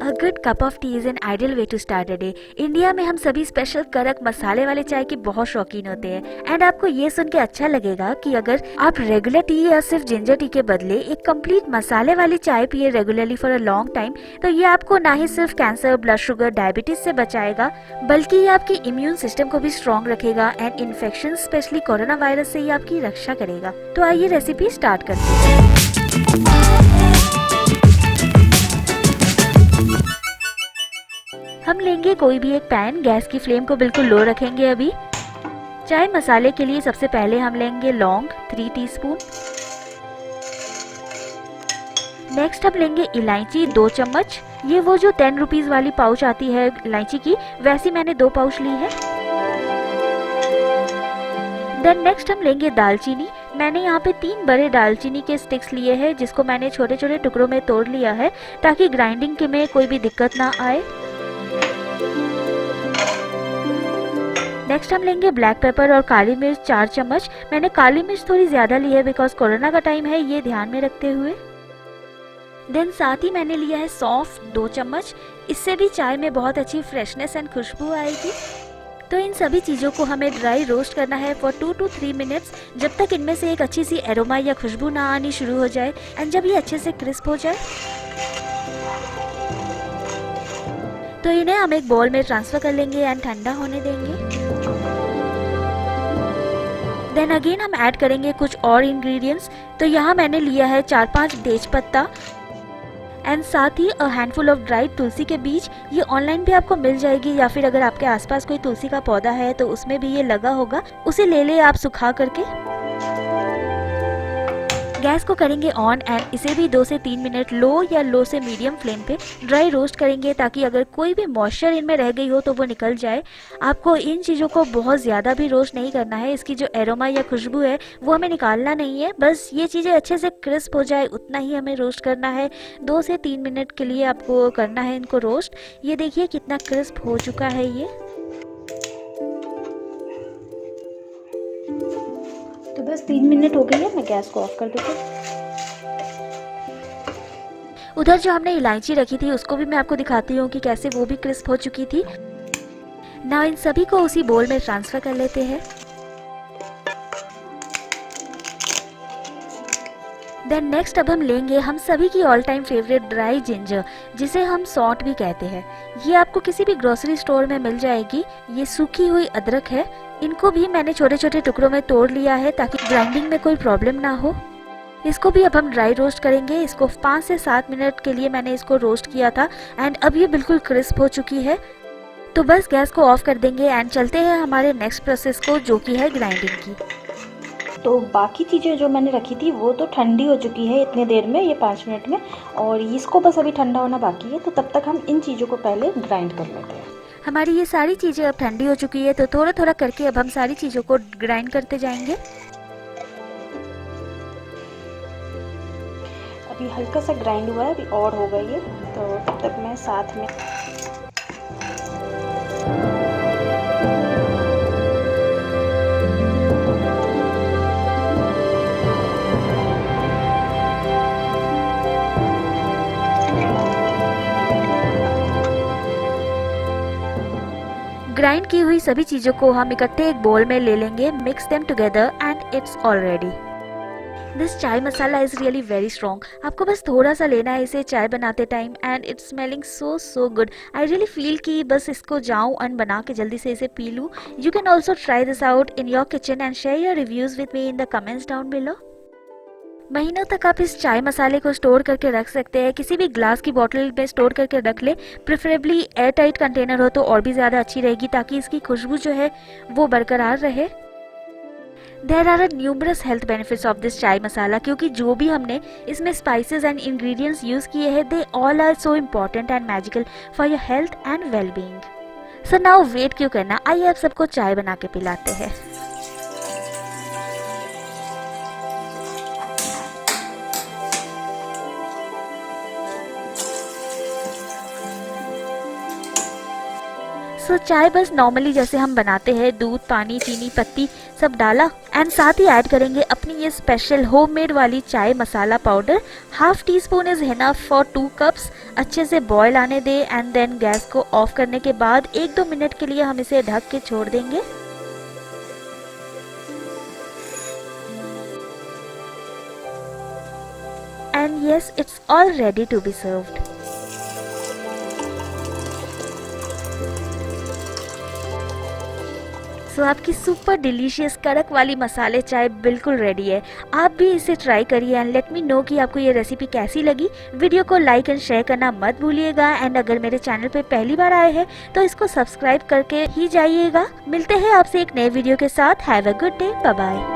A good cup of tea is an ideal way to start a day. India में हम सभी special कड़क मसाले वाले चाय के बहुत शौकीन होते हैं एंड आपको ये सुन के अच्छा लगेगा कि अगर आप रेगुलर टी या सिर्फ जिंजर टी के बदले एक कंप्लीट मसाले वाली चाय पिए regularly for a long time, तो ये आपको ना ही सिर्फ कैंसर, ब्लड शुगर, डायबिटीज से बचाएगा, बल्कि ये आपकी इम्यून सिस्टम को भी स्ट्रॉन्ग रखेगा and infection specially corona virus से ये आपकी रक्षा करेगा। तो आइए रेसिपी स्टार्ट करते हैं। हम लेंगे कोई भी एक पैन, गैस की फ्लेम को बिल्कुल लो रखेंगे। अभी चाय मसाले के लिए सबसे पहले हम लेंगे लौंग 3 टीस्पून। नेक्स्ट हम लेंगे इलायची 2 चम्मच। ये वो जो 10 रुपीज वाली पाउच आती है इलायची की, वैसी मैंने 2 पाउच ली है। देन नेक्स्ट हम लेंगे दालचीनी। मैंने यहाँ पे 3 बड़े दालचीनी के स्टिक्स लिए हैं, जिसको मैंने छोटे छोटे टुकड़ों में तोड़ लिया है ताकि ग्राइंडिंग के में कोई भी दिक्कत ना आए। नेक्स्ट हम लेंगे ब्लैक पेपर और काली मिर्च 4 चम्मच। मैंने काली मिर्च थोड़ी ज़्यादा ली है बिकॉज कोरोना का टाइम है, ये ध्यान में रखते हुए। देन साथ ही मैंने लिया है सौंफ 2 चम्मच। इससे भी चाय में बहुत अच्छी फ्रेशनेस एंड खुशबू आएगी। तो इन सभी चीज़ों को हमें ड्राई रोस्ट करना है फॉर 2 to 3 मिनट्स, जब तक इनमें से एक अच्छी सी एरोमा या खुशबू ना आनी शुरू हो जाए एंड जब ये अच्छे से क्रिस्प हो जाए तो इन्हें हम एक बाउल में ट्रांसफर कर लेंगे एंड ठंडा होने देंगे। देन अगेन हम ऐड करेंगे कुछ और इंग्रेडिएंट्स। तो यहाँ मैंने लिया है 4-5 तेज पत्ता एंड साथ ही अ हैंडफुल ऑफ ड्राइड तुलसी के बीज। ये ऑनलाइन भी आपको मिल जाएगी या फिर अगर आपके आसपास कोई तुलसी का पौधा है तो उसमें भी ये लगा होगा, उसे ले ले आप सुखा करके। गैस को करेंगे ऑन एंड इसे भी 2 से 3 मिनट लो या लो से मीडियम फ्लेम पे ड्राई रोस्ट करेंगे ताकि अगर कोई भी मॉइस्चर इनमें रह गई हो तो वो निकल जाए। आपको इन चीज़ों को बहुत ज़्यादा भी रोस्ट नहीं करना है, इसकी जो एरोमा या खुशबू है वो हमें निकालना नहीं है, बस ये चीज़ें अच्छे से क्रिस्प हो जाए उतना ही हमें रोस्ट करना है। 2 से 3 मिनट के लिए आपको करना है इनको रोस्ट। ये देखिए कितना क्रिस्प हो चुका है ये। तो बस 3 मिनट हो गई है, मैं गैस को ऑफ कर देती हूँ। उधर जो हमने इलायची रखी थी उसको भी मैं आपको दिखाती हूँ कि कैसे वो भी क्रिस्प हो चुकी थी। ना इन सभी को उसी बोल में ट्रांसफर कर लेते हैं। देन नेक्स्ट अब हम लेंगे हम सभी की all time favourite dry ginger, जिसे हम सौंठ भी कहते हैं। ये आपको किसी भी ग्रोसरी स्टोर में मिल जाएगी। ये सूखी हुई अदरक है। इनको भी मैंने छोटे छोटे टुकड़ों में तोड़ लिया है ताकि ग्राइंडिंग में कोई प्रॉब्लम ना हो। इसको भी अब हम ड्राई रोस्ट करेंगे। इसको 5 से 7 मिनट के लिए मैंने इसको रोस्ट किया था एंड अब ये बिल्कुल क्रिस्प हो चुकी है। तो बस गैस को ऑफ कर देंगे एंड चलते हैं हमारे नेक्स्ट प्रोसेस को, जो कि है ग्राइंडिंग की। तो बाकी चीज़ें जो मैंने रखी थी वो तो ठंडी हो चुकी है इतने देर में, ये 5 मिनट में, और इसको बस अभी ठंडा होना बाकी है। तो तब तक हम इन चीज़ों को पहले ग्राइंड कर लेते हैं। हमारी ये सारी चीज़ें अब ठंडी हो चुकी है, तो थोड़ा थोड़ा करके अब हम सारी चीज़ों को ग्राइंड करते जाएंगे। अभी हल्का सा ग्राइंड हुआ है, अभी और होगा ये, तो तब तक मैं साथ में ग्राइंड की हुई सभी चीज़ों को हम इकट्ठे एक बोल में ले लेंगे, mix them together and it's all ready. This chai masala is really very strong. आपको बस थोड़ा सा लेना है इसे चाय बनाते time and it's smelling so good. I really feel कि बस इसको जाऊँ एंड बना के जल्दी से इसे पी लूँ। You can also try this out in your kitchen and share your reviews with me in the comments down below. महीनों तक आप इस चाय मसाले को स्टोर करके रख सकते हैं। किसी भी ग्लास की बोतल में स्टोर करके रख ले, प्रेफरेबली एयर टाइट कंटेनर हो तो और भी ज़्यादा अच्छी रहेगी ताकि इसकी खुशबू जो है वो बरकरार रहे। There are numerous health benefits of this chai masala, क्योंकि जो भी हमने इसमें स्पाइसेस एंड इंग्रेडिएंट्स यूज़ किए हैं they all are so important and magical for your health and well being. So now wait क्यों करना, आइए आप सबको चाय बना के पिलाते हैं। सो चाय बस नॉर्मली जैसे हम बनाते हैं, दूध, पानी, चीनी, पत्ती सब डाला एंड साथ ही ऐड करेंगे अपनी ये स्पेशल होममेड वाली चाय masala powder. Half teaspoon is enough for 2 cups. अच्छे से बॉयल आने दे एंड देन गैस को ऑफ करने के बाद 1-2 मिनट के लिए हम इसे ढक के छोड़ देंगे। And yes, it's all ready to be served. सो आपकी सुपर डिलीशियस कड़क वाली मसाले चाय बिल्कुल रेडी है। आप भी इसे ट्राई करिए एंड लेट मी नो कि आपको ये रेसिपी कैसी लगी। वीडियो को लाइक एंड शेयर करना मत भूलिएगा एंड अगर मेरे चैनल पे पहली बार आए हैं तो इसको सब्सक्राइब करके ही जाइएगा। मिलते हैं आपसे एक नए वीडियो के साथ। Have a good day, bye bye.